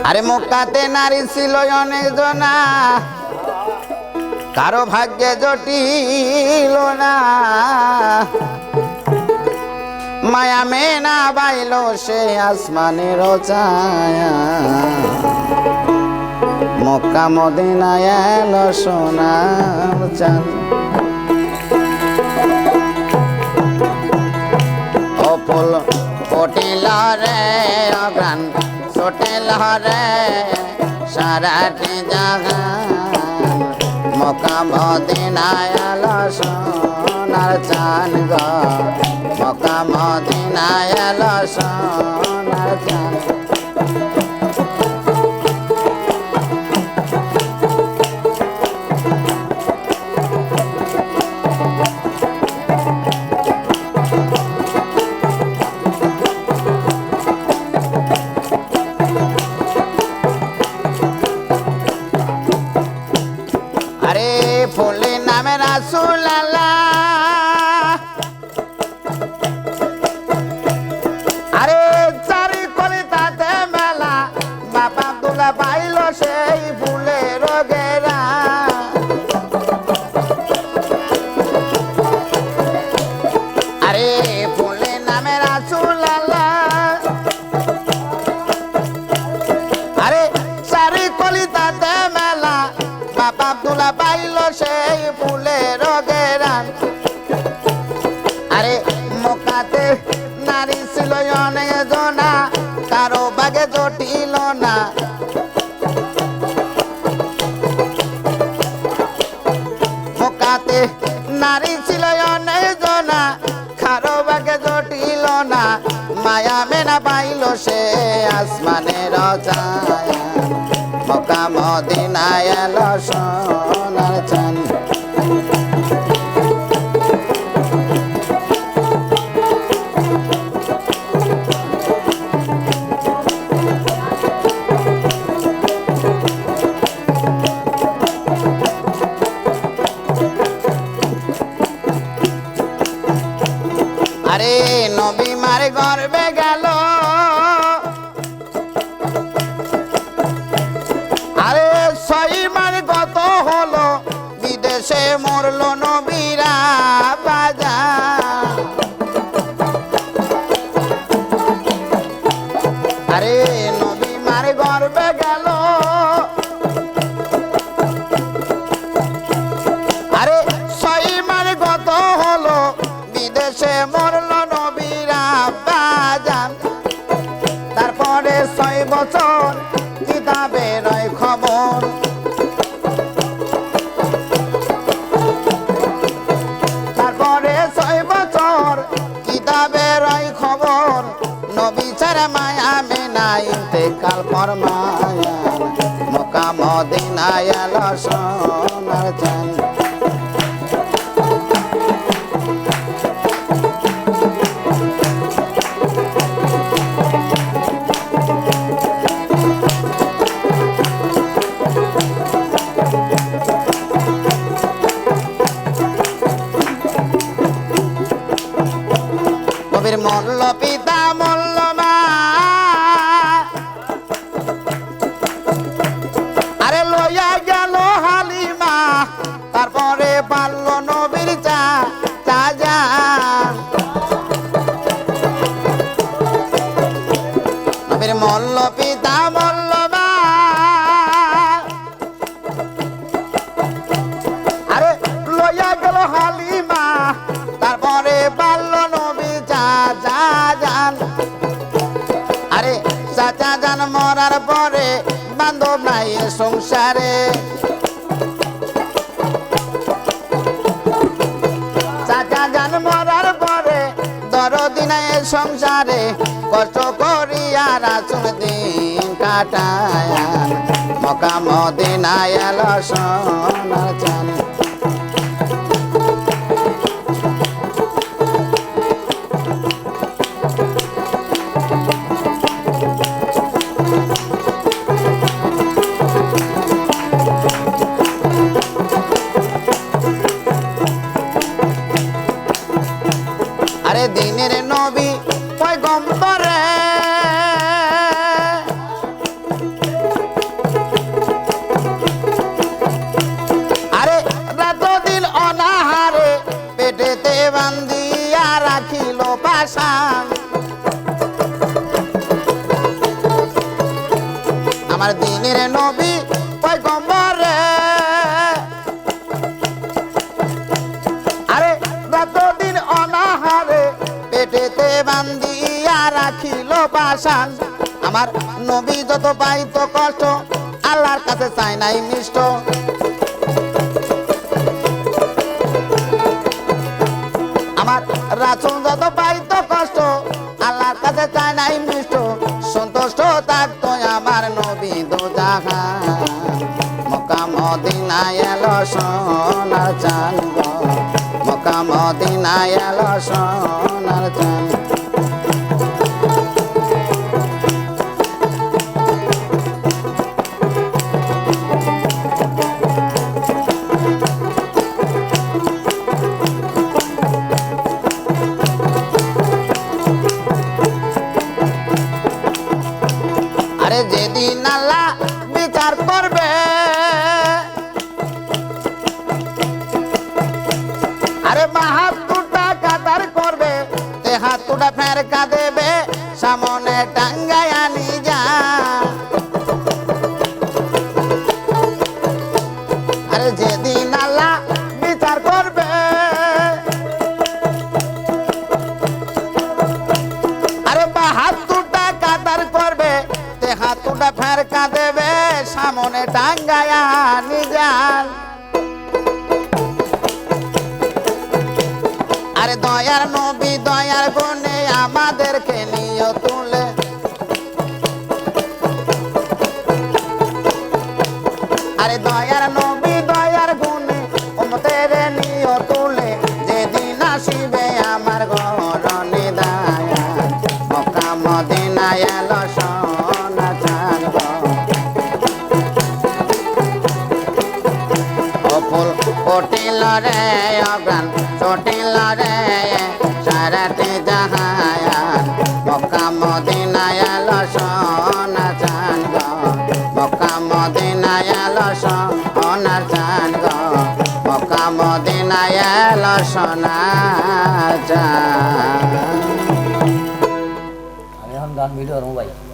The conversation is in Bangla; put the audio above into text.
আরে মক্কাতে নারী ছিল অনেক জনা, কারো ভাগ্যে জটিল না। মায়া মেনা বাইল সে আসমানের ছায়া, মক্কা মদিনায় এলো সোনার চাঁদ। ও ফুল ফুটিল রে অগ্রাণ ছুটিল রে সারাটি জাহান, মক্কা মদিনায় এলো সোনার চাঁদ গো, মক্কা মদিনায় এলো সোনার চাঁদ। আরে ফুলের নামে রাসূল আল্লাহ, আরে চারি কলিতাতে মেলা, বাবা আব্দুল্লাহ পাইল সেই ফুলের গেরা। আরে ফুলের নামে রাসূল আল্লাহ, আরে চারি কলিতাতে মেলা, বাবা আব্দুল্লাহ পাইল সেই ফুলের গেরান। আরে মক্কাতে নারী ছিল অনেক জনা, কারো ভাগ্যে জটিল না। মক্কাতে নারী ছিল অনেক জনা, কারো ভাগ্যে জটিল না। মায়া মেনা পাইল সে আসমানের ছায়া, মক্কা মদিনায় এলো সোনার চাঁদ। আরে নবী মার গর্বে গেল, আরে সইমার কত হলো, বিদেশে মরলো নবীরা বাজা। আরে নবী মার গর্বে গেল, আরে সইমার কত হলো, বিদেশে মরলো নবীরা বাজান। তারপরে 6 বছর কিতাবের খবর, তারপরে 6 বছর কিতাবের খবর, নবী ছাড়া মায়া মেনা ইন্তেকাল ফরমায়ান, মক্কা মদিনায় এলো সোনার চাঁদ। নবীর মল্ল পিতা মল্ল মা, আরে লইয়া গেল হালিমা, তারপরে পারল নবীর চাচা। নবীর মল্ল পিতা মল্ল মা, আরে লইয়া গেল হালিমা, তারপরে পারল নবী চাচা জান। আরে চাচা জান মরার পরে বান্ধব নাই সংসারে, চাচা জান মরার পরে দরদি নাই সংসারে, কষ্ট করিয়া রাসূল দিন কাটায়, মক্কা মদিনায় এলো সোনার চাঁদ। আরে দিনের নবী পয়গম্বরে, বাসান আমার দিনের নবী পয়গম্বর রে আরে রাত দিন অনাহারে পেটেতে বান্ধিয়া রাখিল বাসান আমার নবী যত পাইত কষ্ট আল্লাহর কাছে চাই নাই মিষ্ট আমার রাসূল যত পাইত কষ্ট আল্লাহর কাছে চাই নাই মিষ্ট সন্তুষ্ট থাকতো আমার নবী দোজাহান মক্কা মদিনায় এলো সোনার চাঁদ গো মক্কা মদিনায় এলো সোনার চাঁদ আরে যেদিন আল্লাহ বিচার করবে আরে বাহাত্তরটা কাতার করবে তেহাত্তরটা ফেরকা দেবে সামনে টাঙ্গায় আনি যা আরে যেদিন আল্লাহ বিচার করবে আরে বাহাত্তরটা কাতার করবে হাতুটা ফেরকা দেবে সামনে টাঙ্গায়া নিজাল আরে দয়ার নবী দয়ার গুণে আমাদেরকে নিয়ে তুলে আরে দয়ার নবী দয়ার গুণে উম্মতের নিয়ে তুলে যেদিন আসিবে আমার ঘর নিদায়া মক্কা মদিনায় এলো কোটিল রে অগ্রাণ চটিল রে সারাটি জাহায়ান মক্কা মদিনায় এলো সোনার চাঁদ গো মক্কা মদিনায় এলো সোনার চাঁদ গো মক্কা মদিনায় এলো সোনার চাঁদ আমি এখন গান ভিডিও করবো ভাই